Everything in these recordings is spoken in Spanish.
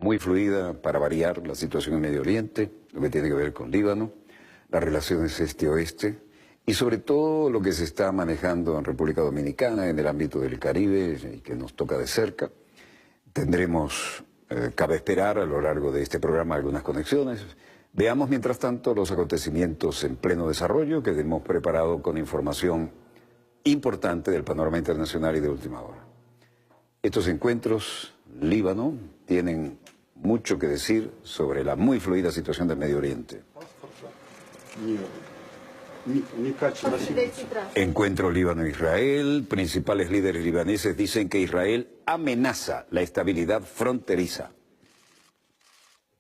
muy fluida, para variar, la situación en Medio Oriente, lo que tiene que ver con Líbano, las relaciones este-oeste y sobre todo lo que se está manejando en República Dominicana, en el ámbito del Caribe, y que nos toca de cerca. Tendremos, cabe esperar a lo largo de este programa algunas conexiones. Veamos mientras tanto los acontecimientos en pleno desarrollo que hemos preparado con información importante del panorama internacional y de última hora. Estos encuentros, Líbano, tienen mucho que decir sobre la muy fluida situación del Medio Oriente. Encuentro Líbano-Israel. Principales líderes libaneses dicen que Israel amenaza la estabilidad fronteriza.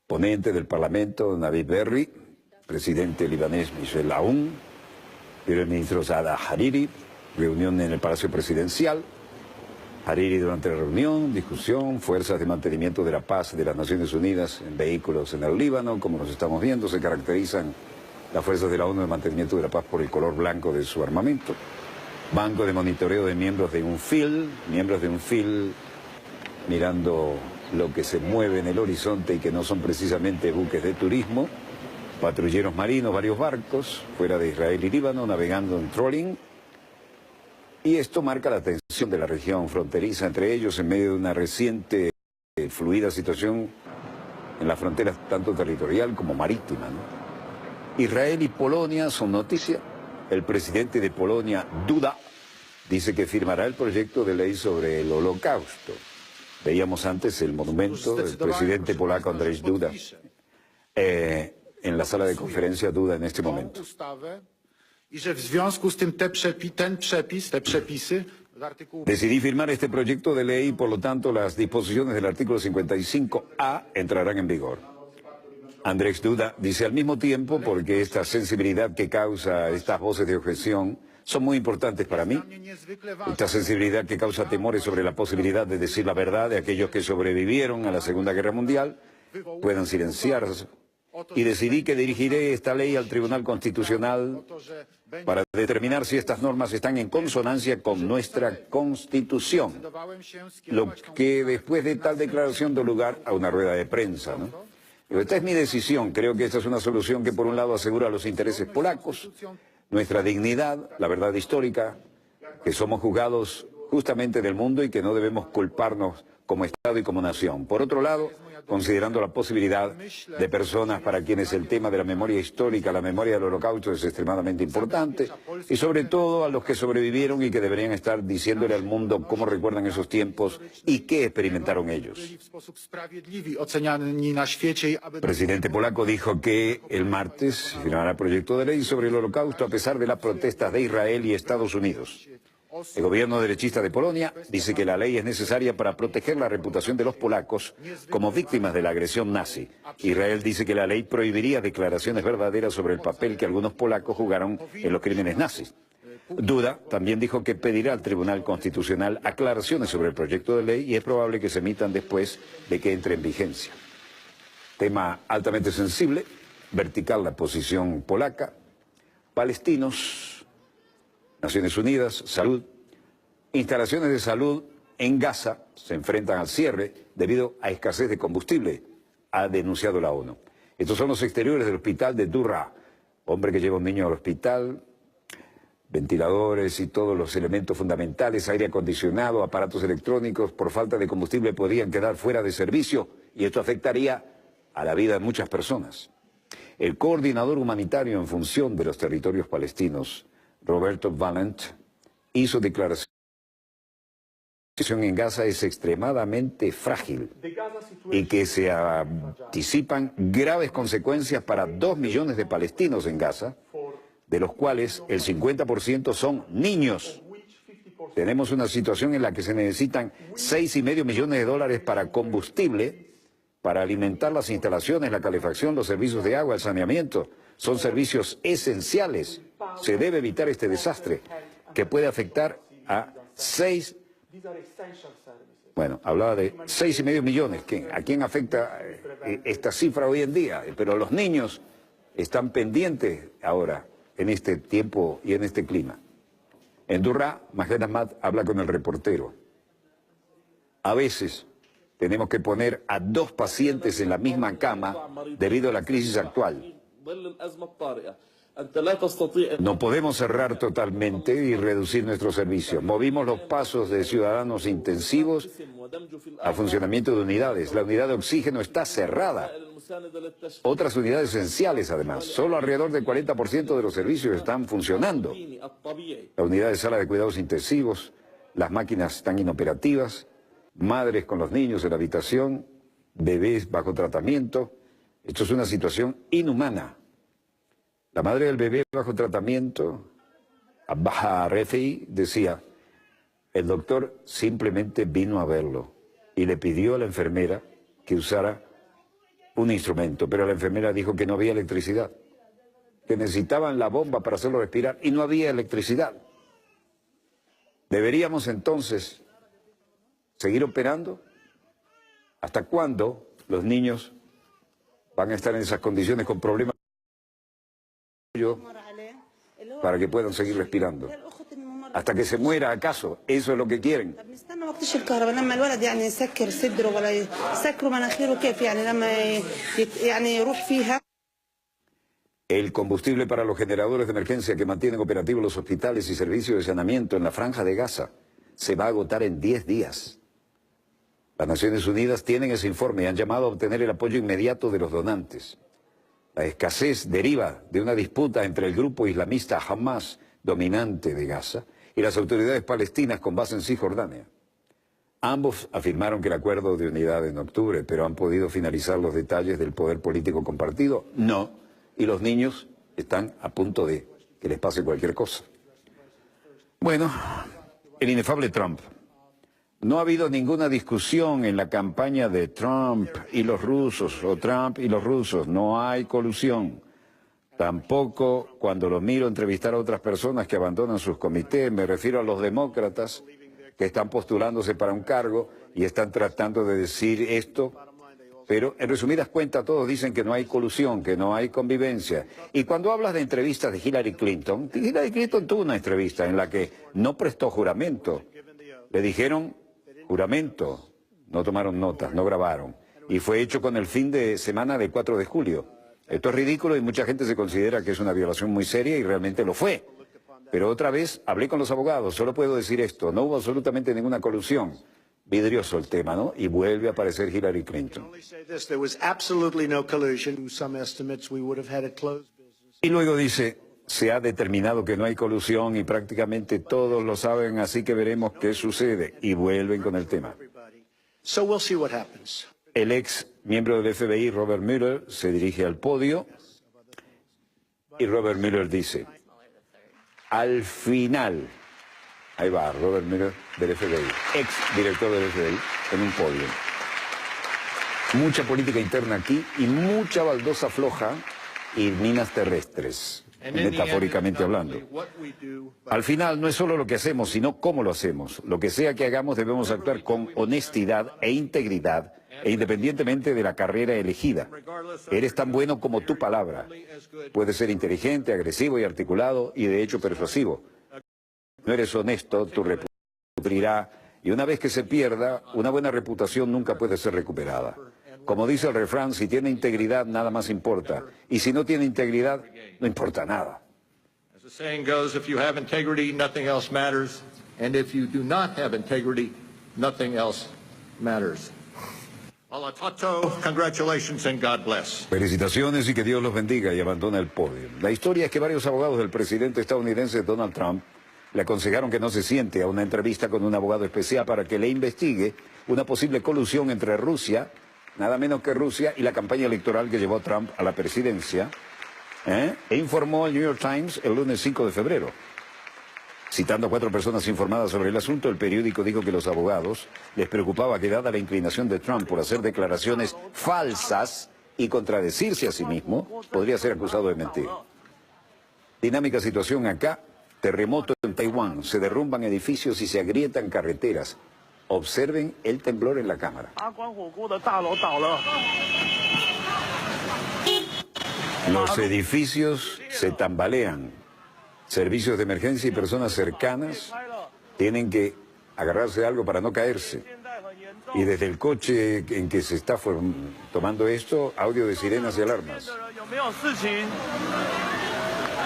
Ponente del Parlamento, Navid Berri, presidente libanés Michel Aoun, primer ministro Saad Hariri, reunión en el Palacio Presidencial. Hariri durante la reunión, discusión, fuerzas de mantenimiento de la paz de las Naciones Unidas en vehículos en el Líbano, como nos estamos viendo, se caracterizan las fuerzas de la ONU de mantenimiento de la paz por el color blanco de su armamento. Banco de monitoreo de miembros de un FIL mirando lo que se mueve en el horizonte y que no son precisamente buques de turismo. Patrulleros marinos, varios barcos fuera de Israel y Líbano navegando en trolling. Y esto marca la tensión de la región fronteriza entre ellos en medio de una reciente fluida situación en las fronteras tanto territorial como marítima, ¿no? Israel y Polonia son noticia. El presidente de Polonia, Duda, dice que firmará el proyecto de ley sobre el Holocausto. Veíamos antes el monumento del presidente polaco Andrzej Duda en la sala de conferencia Duda en este momento. Decidí firmar este proyecto de ley y por lo tanto las disposiciones del artículo 55A entrarán en vigor. Andrzej Duda dice al mismo tiempo, porque esta sensibilidad que causa estas voces de objeción son muy importantes para mí, esta sensibilidad que causa temores sobre la posibilidad de decir la verdad de aquellos que sobrevivieron a la Segunda Guerra Mundial, puedan silenciarse, y decidí que dirigiré esta ley al Tribunal Constitucional para determinar si estas normas están en consonancia con nuestra Constitución, lo que después de tal declaración dio lugar a una rueda de prensa, ¿no? Esta es mi decisión. Creo que esta es una solución que por un lado asegura los intereses polacos, nuestra dignidad, la verdad histórica, que somos juzgados justamente del mundo y que no debemos culparnos como Estado y como nación. Por otro lado, considerando la posibilidad de personas para quienes el tema de la memoria histórica, la memoria del Holocausto es extremadamente importante, y sobre todo a los que sobrevivieron y que deberían estar diciéndole al mundo cómo recuerdan esos tiempos y qué experimentaron ellos. El presidente polaco dijo que el martes firmará el proyecto de ley sobre el Holocausto a pesar de las protestas de Israel y Estados Unidos. El gobierno derechista de Polonia dice que la ley es necesaria para proteger la reputación de los polacos como víctimas de la agresión nazi. Israel dice que la ley prohibiría declaraciones verdaderas sobre el papel que algunos polacos jugaron en los crímenes nazis. Duda también dijo que pedirá al Tribunal Constitucional aclaraciones sobre el proyecto de ley y es probable que se emitan después de que entre en vigencia. Tema altamente sensible, vertical la posición polaca, palestinos, Naciones Unidas, salud. Instalaciones de salud en Gaza se enfrentan al cierre debido a escasez de combustible, ha denunciado la ONU. Estos son los exteriores del hospital de Durra. Hombre que lleva un niño al hospital, ventiladores y todos los elementos fundamentales, aire acondicionado, aparatos electrónicos, por falta de combustible podrían quedar fuera de servicio y esto afectaría a la vida de muchas personas. El coordinador humanitario en función de los territorios palestinos, Roberto Valent, hizo declaración que la situación en Gaza es extremadamente frágil y que se anticipan graves consecuencias para 2 millones de palestinos en Gaza, de los cuales el 50% son niños. Tenemos una situación en la que se necesitan $6,5 millones para combustible, para alimentar las instalaciones, la calefacción, los servicios de agua, el saneamiento. Son servicios esenciales. Se debe evitar este desastre que puede afectar a hablaba de 6,5 millones. ¿A quién afecta esta cifra hoy en día? Pero los niños están pendientes ahora en este tiempo y en este clima. En Durra, Majen Ahmad habla con el reportero. A veces Tenemos que poner a 2 pacientes en la misma cama debido a la crisis actual. No podemos cerrar totalmente y reducir nuestros servicios. Movimos los pasos de ciudadanos intensivos a funcionamiento de unidades. La unidad de oxígeno está cerrada. Otras unidades esenciales, además. Solo alrededor del 40% de los servicios están funcionando. La unidad de sala de cuidados intensivos, las máquinas están inoperativas, madres con los niños en la habitación, bebés bajo tratamiento. Esto es una situación inhumana. La madre del bebé bajo tratamiento, Abha Refi, decía, el doctor simplemente vino a verlo y le pidió a la enfermera que usara un instrumento, pero la enfermera dijo que no había electricidad, que necesitaban la bomba para hacerlo respirar y no había electricidad. ¿Deberíamos entonces seguir operando? ¿Hasta cuándo los niños van a estar en esas condiciones con problemas para que puedan seguir respirando? ¿Hasta que se muera acaso? ¿Eso es lo que quieren? El combustible para los generadores de emergencia que mantienen operativos los hospitales y servicios de saneamiento en la Franja de Gaza se va a agotar en 10 días. Las Naciones Unidas tienen ese informe y han llamado a obtener el apoyo inmediato de los donantes. La escasez deriva de una disputa entre el grupo islamista Hamas, dominante de Gaza, y las autoridades palestinas con base en Cisjordania. Ambos afirmaron que el acuerdo de unidad en octubre, pero ¿han podido finalizar los detalles del poder político compartido? No. Y los niños están a punto de que les pase cualquier cosa. Bueno, el inefable Trump. No ha habido ninguna discusión en la campaña de Trump y los rusos, o Trump y los rusos. No hay colusión. Tampoco cuando lo miro entrevistar a otras personas que abandonan sus comités, me refiero a los demócratas que están postulándose para un cargo y están tratando de decir esto, pero en resumidas cuentas todos dicen que no hay colusión, que no hay convivencia. Y cuando hablas de entrevistas de Hillary Clinton tuvo una entrevista en la que no prestó juramento. Le dijeron juramento, no tomaron notas, no grabaron. Y fue hecho con el fin de semana del 4 de julio. Esto es ridículo y mucha gente se considera que es una violación muy seria y realmente lo fue. Pero otra vez hablé con los abogados, solo puedo decir esto, no hubo absolutamente ninguna colusión. Vidrioso el tema, ¿no? Y vuelve a aparecer Hillary Clinton. Y luego dice, se ha determinado que no hay colusión y prácticamente todos lo saben, así que veremos qué sucede. Y vuelven con el tema. El ex miembro del FBI, Robert Mueller, se dirige al podio y Robert Mueller dice, al final, ahí va Robert Mueller del FBI, ex director del FBI, en un podio. Mucha política interna aquí y mucha baldosa floja y minas terrestres, metafóricamente hablando. Al final no es solo lo que hacemos, sino cómo lo hacemos. Lo que sea que hagamos debemos actuar con honestidad e integridad e independientemente de la carrera elegida. Eres tan bueno como tu palabra. Puedes ser inteligente, agresivo y articulado y de hecho persuasivo. No eres honesto, tu reputación pudrirá y una vez que se pierda, una buena reputación nunca puede ser recuperada. Como dice el refrán, si tiene integridad nada más importa y si no tiene integridad no importa nada. As the saying goes, if you have integrity, nothing else matters, and if you do not have integrity, nothing else matters. Congratulations and God bless. Felicitaciones y que Dios los bendiga y abandona el podio. La historia es que varios abogados del presidente estadounidense Donald Trump le aconsejaron que no se siente a una entrevista con un abogado especial para que le investigue una posible colusión entre Rusia, nada menos que Rusia, y la campaña electoral que llevó a Trump a la presidencia, e informó el New York Times el lunes 5 de febrero. Citando a 4 personas informadas sobre el asunto, el periódico dijo que los abogados les preocupaba que, dada la inclinación de Trump por hacer declaraciones falsas y contradecirse a sí mismo, podría ser acusado de mentir. Dinámica situación acá, terremoto en Taiwán, se derrumban edificios y se agrietan carreteras. Observen el temblor en la cámara. Los edificios se tambalean. Servicios de emergencia y personas cercanas tienen que agarrarse de algo para no caerse. Y desde el coche en que se está tomando esto, audio de sirenas y alarmas.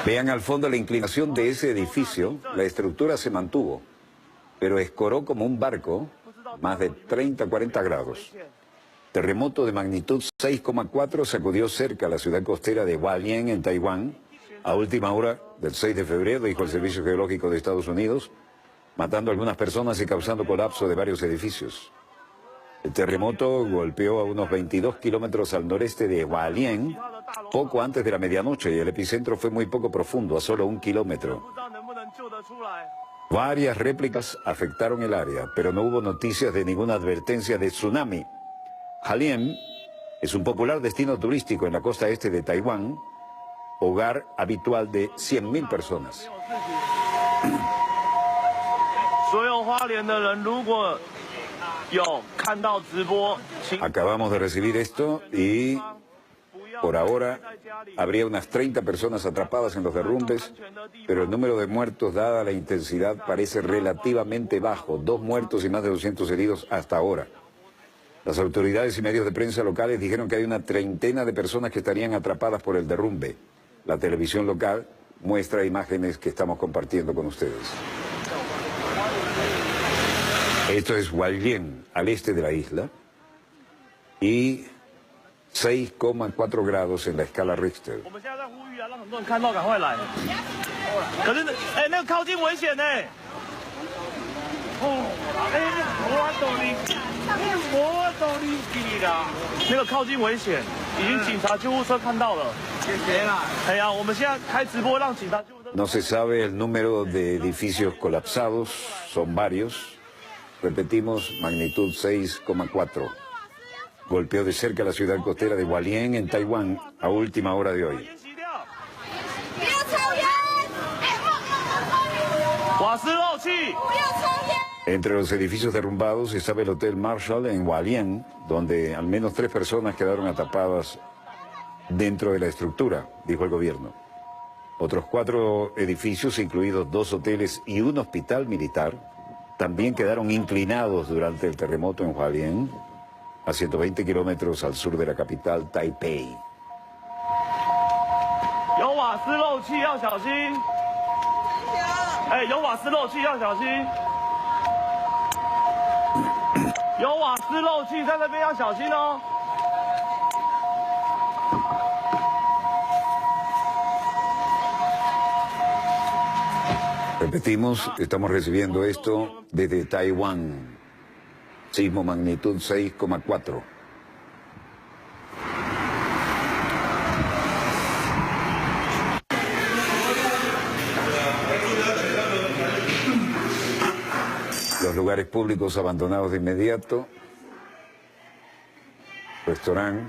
Vean al fondo la inclinación de ese edificio. La estructura se mantuvo, pero escoró como un barco más de 30-40 grados. Terremoto de magnitud 6,4 sacudió cerca la ciudad costera de Hualien, en Taiwán, a última hora del 6 de febrero, dijo el Servicio Geológico de Estados Unidos, matando a algunas personas y causando colapso de varios edificios. El terremoto golpeó a unos 22 kilómetros al noreste de Hualien, poco antes de la medianoche, y el epicentro fue muy poco profundo, a solo 1 kilómetro. Varias réplicas afectaron el área, pero no hubo noticias de ninguna advertencia de tsunami. Hualien es un popular destino turístico en la costa este de Taiwán, hogar habitual de 100.000 personas. Acabamos de recibir esto y por ahora habría unas 30 personas atrapadas en los derrumbes, pero el número de muertos, dada la intensidad, parece relativamente bajo. 2 muertos y más de 200 heridos hasta ahora. Las autoridades y medios de prensa locales dijeron que hay una treintena de personas que estarían atrapadas por el derrumbe. La televisión local muestra imágenes que estamos compartiendo con ustedes. Esto es Hualien, al este de la isla, y 6,4 grados en la escala Richter. No se sabe el número de edificios colapsados, son varios. Repetimos, magnitud 6,4. Golpeó de cerca la ciudad costera de Hualien, en Taiwán, a última hora de hoy. Entre los edificios derrumbados estaba el Hotel Marshall en Hualien, donde al menos 3 personas quedaron atrapadas dentro de la estructura, dijo el gobierno. Otros 4 edificios, incluidos 2 hoteles y un hospital militar, también quedaron inclinados durante el terremoto en Hualien, a 120 kilómetros al sur de la capital, Taipei. Repetimos, estamos recibiendo esto desde Taiwán. Sismo magnitud 6,4. Los lugares públicos abandonados de inmediato. Restaurante.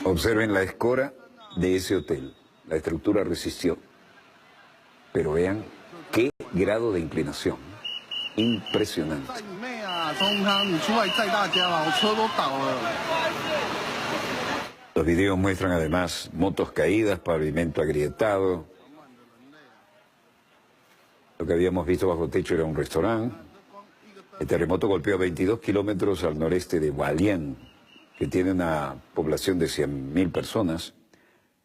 Observen la escora de ese hotel. La estructura resistió. Pero vean qué grado de inclinación. Impresionante. Los videos muestran además motos caídas, pavimento agrietado. Lo que habíamos visto bajo techo era un restaurante. El terremoto golpeó 22 kilómetros al noreste de Hualien, que tiene una población de 100.000 personas,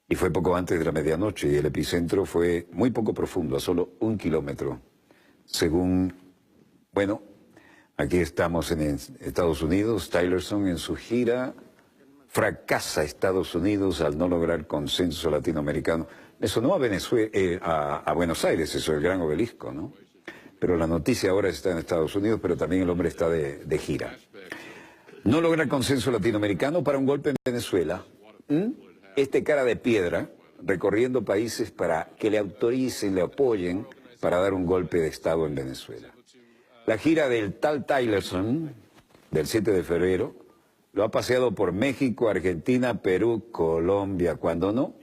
y fue poco antes de la medianoche, y el epicentro fue muy poco profundo, a solo 1 kilómetro. Según, bueno, aquí estamos en Estados Unidos. Tillerson en su gira fracasa Estados Unidos al no lograr consenso latinoamericano. Me sonó a Venezuela, a Buenos Aires, eso, el gran obelisco, ¿no? Pero la noticia ahora está en Estados Unidos, pero también el hombre está de gira. No logra consenso latinoamericano para un golpe en Venezuela. Este cara de piedra, recorriendo países para que le autoricen, le apoyen para dar un golpe de Estado en Venezuela. La gira del tal Tillerson, del 7 de febrero, lo ha paseado por México, Argentina, Perú, Colombia, cuando no,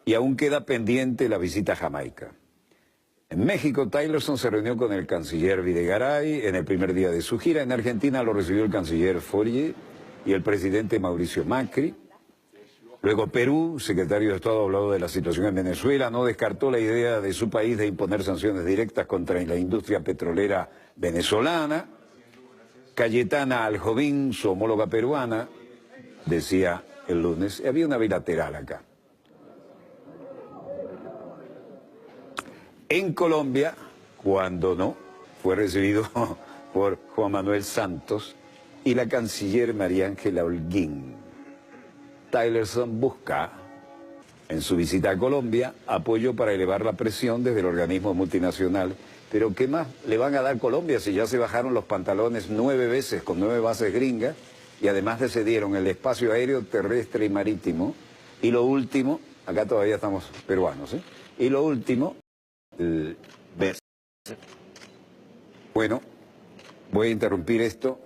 y aún queda pendiente la visita a Jamaica. En México, Tillerson se reunió con el canciller Videgaray en el primer día de su gira. En Argentina lo recibió el canciller Fourier y el presidente Mauricio Macri. Luego Perú, secretario de Estado, habló de la situación en Venezuela, no descartó la idea de su país de imponer sanciones directas contra la industria petrolera venezolana. Cayetana Aljovín, su homóloga peruana, decía el lunes, había una bilateral acá. En Colombia, cuando no, fue recibido por Juan Manuel Santos y la canciller María Ángela Holguín. Tillerson busca, en su visita a Colombia, apoyo para elevar la presión desde el organismo multinacional. Pero ¿qué más le van a dar Colombia si ya se bajaron los pantalones 9 veces con 9 bases gringas y además le cedieron el espacio aéreo, terrestre y marítimo? Y lo último, acá todavía estamos peruanos, ¿eh? Y lo último, bueno, voy a interrumpir esto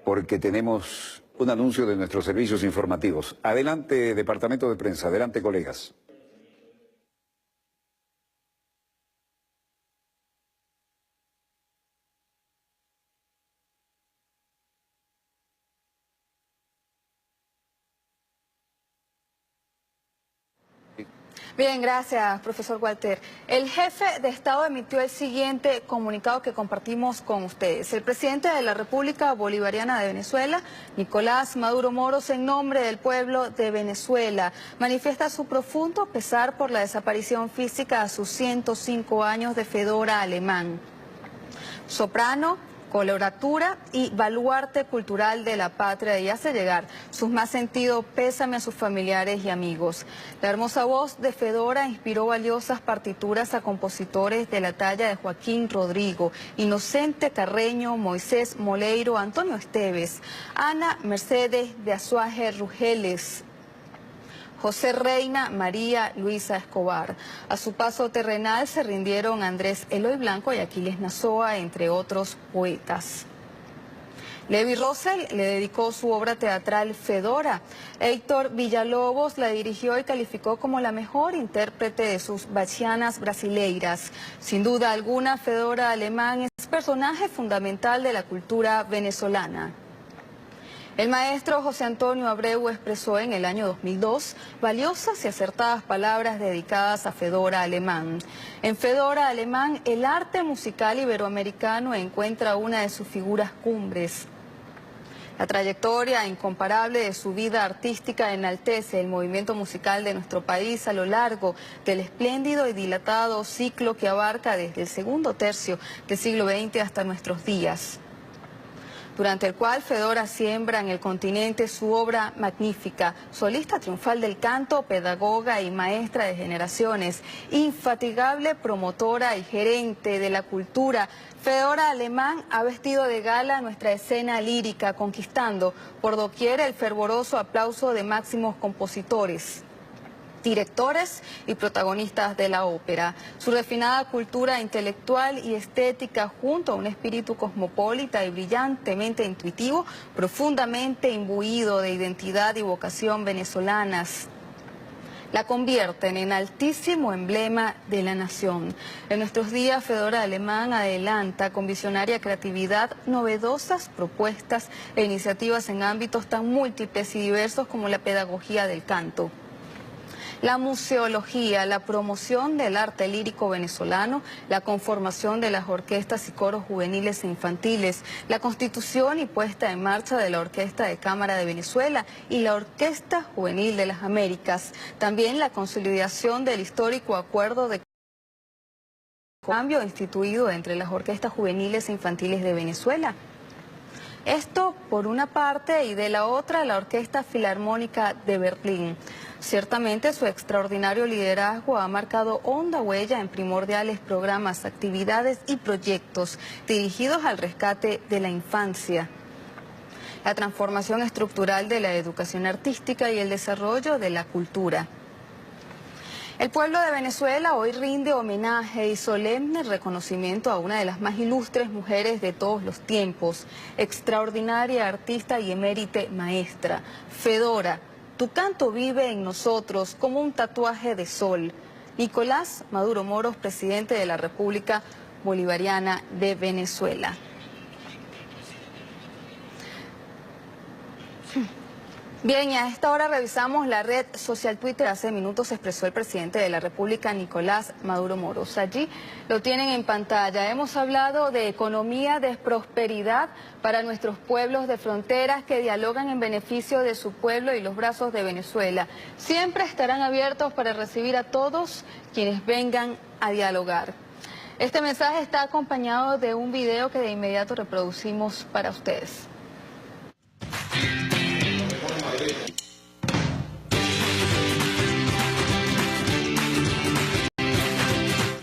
porque tenemos un anuncio de nuestros servicios informativos. Adelante, Departamento de Prensa. Adelante, colegas. Bien, gracias, profesor Walter. El jefe de Estado emitió el siguiente comunicado que compartimos con ustedes. El presidente de la República Bolivariana de Venezuela, Nicolás Maduro Moros, en nombre del pueblo de Venezuela, manifiesta su profundo pesar por la desaparición física a sus 105 años de Fedora Alemán. Soprano, coloratura y baluarte cultural de la patria, y hace llegar sus más sentido pésame a sus familiares y amigos. La hermosa voz de Fedora inspiró valiosas partituras a compositores de la talla de Joaquín Rodrigo, Inocente Carreño, Moisés Moleiro, Antonio Esteves, Ana Mercedes de Azuaje Rugeles, José Reina, María Luisa Escobar. A su paso terrenal se rindieron Andrés Eloy Blanco y Aquiles Nazoa, entre otros poetas. Levi Rosell le dedicó su obra teatral Fedora. Héctor Villalobos la dirigió y calificó como la mejor intérprete de sus bachianas brasileiras. Sin duda alguna, Fedora Alemán es personaje fundamental de la cultura venezolana. El maestro José Antonio Abreu expresó en el año 2002 valiosas y acertadas palabras dedicadas a Fedora Alemán. En Fedora Alemán, el arte musical iberoamericano encuentra una de sus figuras cumbres. La trayectoria incomparable de su vida artística enaltece el movimiento musical de nuestro país a lo largo del espléndido y dilatado ciclo que abarca desde el segundo tercio del siglo XX hasta nuestros días, durante el cual Fedora siembra en el continente su obra magnífica, solista triunfal del canto, pedagoga y maestra de generaciones, infatigable promotora y gerente de la cultura. Fedora Alemán ha vestido de gala nuestra escena lírica, conquistando por doquier el fervoroso aplauso de máximos compositores, directores y protagonistas de la ópera. Su refinada cultura intelectual y estética, junto a un espíritu cosmopolita y brillantemente intuitivo, profundamente imbuido de identidad y vocación venezolanas, la convierten en altísimo emblema de la nación. En nuestros días, Fedora Alemán adelanta con visionaria creatividad novedosas propuestas e iniciativas en ámbitos tan múltiples y diversos como la pedagogía del canto, la museología, la promoción del arte lírico venezolano, la conformación de las orquestas y coros juveniles e infantiles, la constitución y puesta en marcha de la Orquesta de Cámara de Venezuela y la Orquesta Juvenil de las Américas. También la consolidación del histórico acuerdo de cambio instituido entre las orquestas juveniles e infantiles de Venezuela. Esto por una parte, y de la otra la Orquesta Filarmónica de Berlín. Ciertamente su extraordinario liderazgo ha marcado honda huella en primordiales programas, actividades y proyectos dirigidos al rescate de la infancia, la transformación estructural de la educación artística y el desarrollo de la cultura. El pueblo de Venezuela hoy rinde homenaje y solemne reconocimiento a una de las más ilustres mujeres de todos los tiempos, extraordinaria artista y emérite maestra, Fedora. Tu canto vive en nosotros como un tatuaje de sol. Nicolás Maduro Moros, presidente de la República Bolivariana de Venezuela. Bien, y a esta hora revisamos la red social Twitter. Hace minutos se expresó el presidente de la República, Nicolás Maduro Moros. Allí lo tienen en pantalla. Hemos hablado de economía, de prosperidad para nuestros pueblos de fronteras que dialogan en beneficio de su pueblo y los brazos de Venezuela. Siempre estarán abiertos para recibir a todos quienes vengan a dialogar. Este mensaje está acompañado de un video que de inmediato reproducimos para ustedes.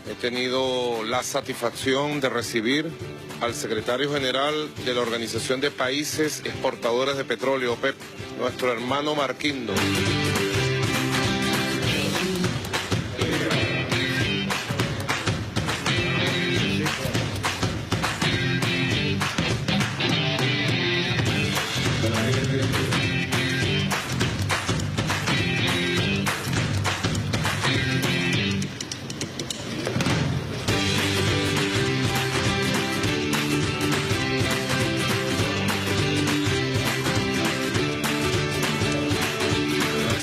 He tenido la satisfacción de recibir al secretario general de la Organización de Países Exportadores de Petróleo, OPEP, nuestro hermano Marquindo.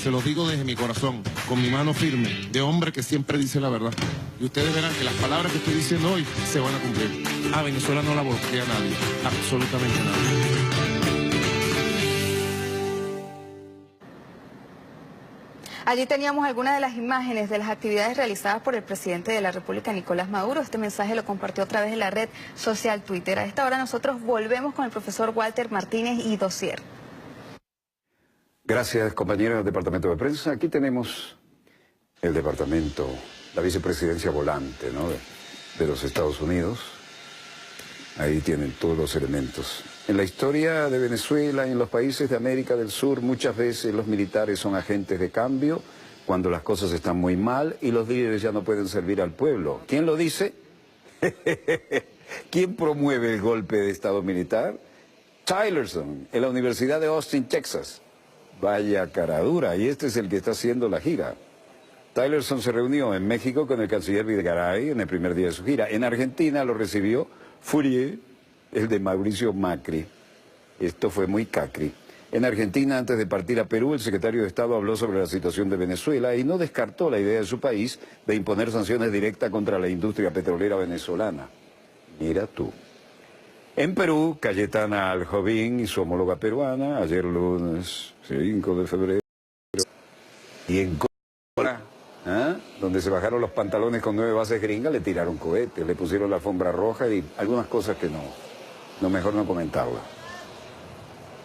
Se los digo desde mi corazón, con mi mano firme, de hombre que siempre dice la verdad. Y ustedes verán que las palabras que estoy diciendo hoy se van a cumplir. A Venezuela no la bloquea nadie, absolutamente nadie. Allí teníamos algunas de las imágenes de las actividades realizadas por el presidente de la República, Nicolás Maduro. Este mensaje lo compartió otra vez en la red social Twitter. A esta hora nosotros volvemos con el profesor Walter Martínez y dossier. Gracias, compañeros del Departamento de Prensa. Aquí tenemos el departamento, la vicepresidencia volante, ¿no?, de los Estados Unidos. Ahí tienen todos los elementos. En la historia de Venezuela y en los países de América del Sur, muchas veces los militares son agentes de cambio cuando las cosas están muy mal y los líderes ya no pueden servir al pueblo. ¿Quién lo dice? ¿Quién promueve el golpe de Estado militar? Tillerson, en la Universidad de Austin, Texas. Vaya cara dura, y este es el que está haciendo la gira. Tillerson se reunió en México con el canciller Videgaray en el primer día de su gira. En Argentina lo recibió Fourier, el de Mauricio Macri. Esto fue muy cacri. En Argentina, antes de partir a Perú, el secretario de Estado habló sobre la situación de Venezuela y no descartó la idea de su país de imponer sanciones directas contra la industria petrolera venezolana. Mira tú. En Perú, Cayetana Aljovín y su homóloga peruana, ayer lunes 5 de febrero, y en Córdoba, donde se bajaron los pantalones con 9 bases gringas, le tiraron cohetes, le pusieron la alfombra roja y algunas cosas que mejor no comentarlas.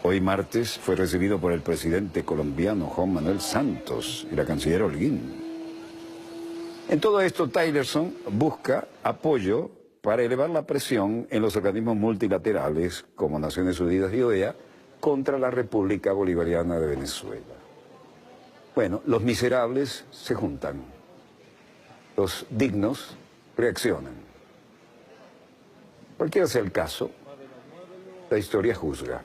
Hoy martes fue recibido por el presidente colombiano Juan Manuel Santos y la canciller Holguín. En todo esto, Tillerson busca apoyo para elevar la presión en los organismos multilaterales como Naciones Unidas y OEA contra la República Bolivariana de Venezuela. Bueno, los miserables se juntan, los dignos reaccionan. Cualquiera sea el caso, la historia juzga.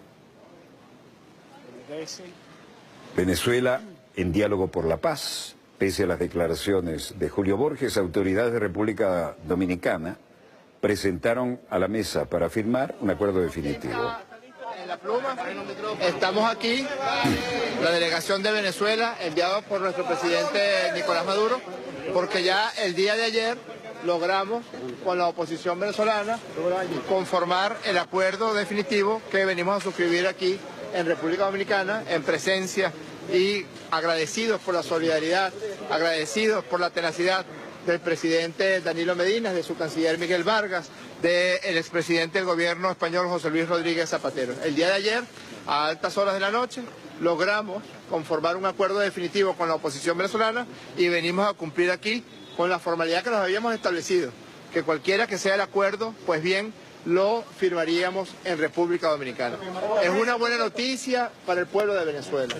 Venezuela en diálogo por la paz, pese a las declaraciones de Julio Borges, autoridades de República Dominicana presentaron a la mesa para firmar un acuerdo definitivo. En la pluma, estamos aquí, la delegación de Venezuela, enviada por nuestro presidente Nicolás Maduro, porque ya el día de ayer logramos con la oposición venezolana conformar el acuerdo definitivo que venimos a suscribir aquí en República Dominicana, en presencia y agradecidos por la solidaridad, agradecidos por la tenacidad del presidente Danilo Medina, de su canciller Miguel Vargas, del expresidente del gobierno español José Luis Rodríguez Zapatero. El día de ayer, a altas horas de la noche, logramos conformar un acuerdo definitivo con la oposición venezolana y venimos a cumplir aquí con la formalidad que nos habíamos establecido, que cualquiera que sea el acuerdo, pues bien, lo firmaríamos en República Dominicana. Es una buena noticia para el pueblo de Venezuela.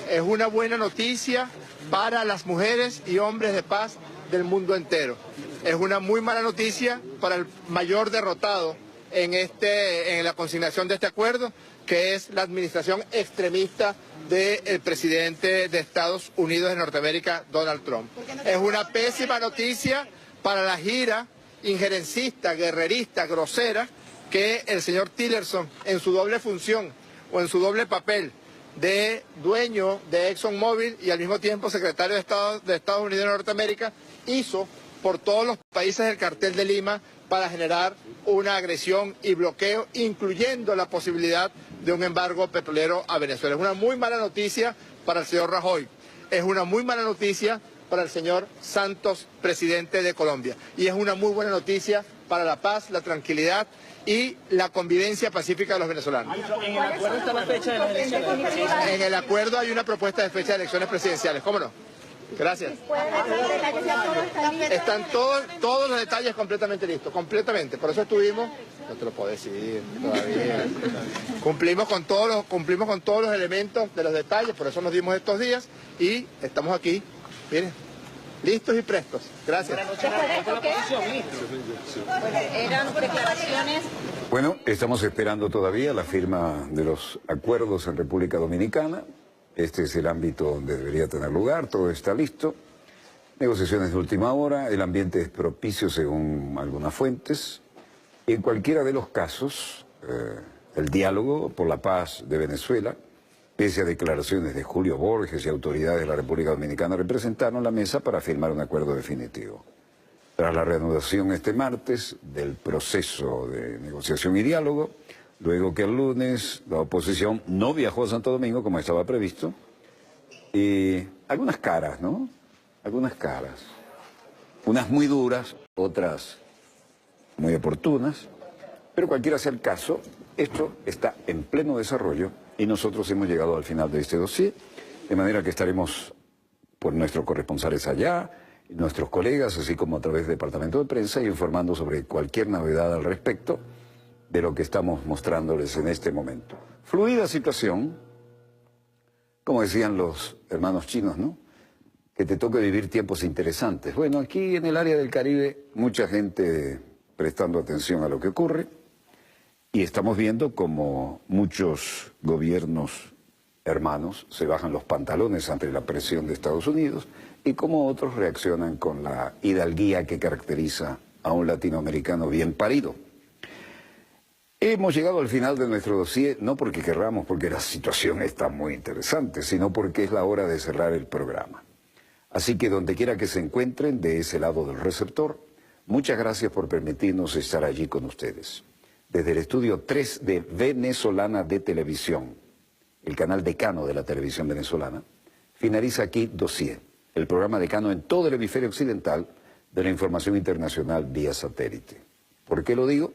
Es una buena noticia para las mujeres y hombres de paz del mundo entero. Es una muy mala noticia para el mayor derrotado en la consignación de este acuerdo, que es la administración extremista del presidente de Estados Unidos de Norteamérica, Donald Trump. Es una pésima noticia para la gira injerencista, guerrerista, grosera, que el señor Tillerson, en su doble función o en su doble papel de dueño de ExxonMobil y al mismo tiempo secretario de Estados Unidos de Norteamérica, hizo por todos los países del Cartel de Lima para generar una agresión y bloqueo, incluyendo la posibilidad de un embargo petrolero a Venezuela. Es una muy mala noticia para el señor Rajoy, es una muy mala noticia para el señor Santos, presidente de Colombia, y es una muy buena noticia para la paz, la tranquilidad y la convivencia pacífica de los venezolanos. ¿En el acuerdo está la fecha de las elecciones? En el acuerdo hay una propuesta de fecha de elecciones presidenciales, ¿cómo no? Gracias. Están todos los detalles completamente listos, completamente. Por eso estuvimos, no te lo puedo decir todavía. Cumplimos con todos los elementos de los detalles, por eso nos dimos estos días y estamos aquí, miren, listos y prestos. Gracias. Eran declaraciones. Bueno, estamos esperando todavía la firma de los acuerdos en República Dominicana. Este es el ámbito donde debería tener lugar, todo está listo. Negociaciones de última hora, el ambiente es propicio según algunas fuentes. En cualquiera de los casos, el diálogo por la paz de Venezuela, pese a declaraciones de Julio Borges y autoridades de la República Dominicana, representaron la mesa para firmar un acuerdo definitivo. Tras la reanudación este martes del proceso de negociación y diálogo, luego que el lunes la oposición no viajó a Santo Domingo como estaba previsto, y algunas caras, ¿no? Algunas caras. Unas muy duras, otras muy oportunas, pero cualquiera sea el caso, esto está en pleno desarrollo y nosotros hemos llegado al final de este dossier, de manera que estaremos por nuestros corresponsales allá, nuestros colegas, así como a través del Departamento de Prensa, informando sobre cualquier novedad al respecto de lo que estamos mostrándoles en este momento. Fluida situación, como decían los hermanos chinos, ¿no? Que te toque vivir tiempos interesantes. Bueno, aquí en el área del Caribe, mucha gente prestando atención a lo que ocurre, y estamos viendo como muchos gobiernos hermanos se bajan los pantalones ante la presión de Estados Unidos, y como otros reaccionan con la hidalguía que caracteriza a un latinoamericano bien parido. Hemos llegado al final de nuestro dossier, no porque querramos, porque la situación está muy interesante, sino porque es la hora de cerrar el programa. Así que donde quiera que se encuentren, de ese lado del receptor, muchas gracias por permitirnos estar allí con ustedes. Desde el estudio 3 de Venezolana de Televisión, el canal decano de la televisión venezolana, finaliza aquí Dossier, el programa decano en todo el hemisferio occidental de la información internacional vía satélite. ¿Por qué lo digo?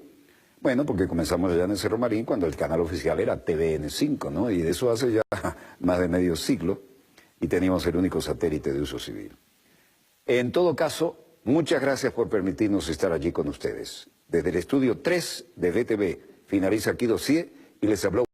Bueno, porque comenzamos allá en el Cerro Marín cuando el canal oficial era TVN5, ¿no? Y de eso hace ya más de medio siglo y teníamos el único satélite de uso civil. En todo caso, muchas gracias por permitirnos estar allí con ustedes. Desde el estudio 3 de VTV finaliza aquí Dossier y les habló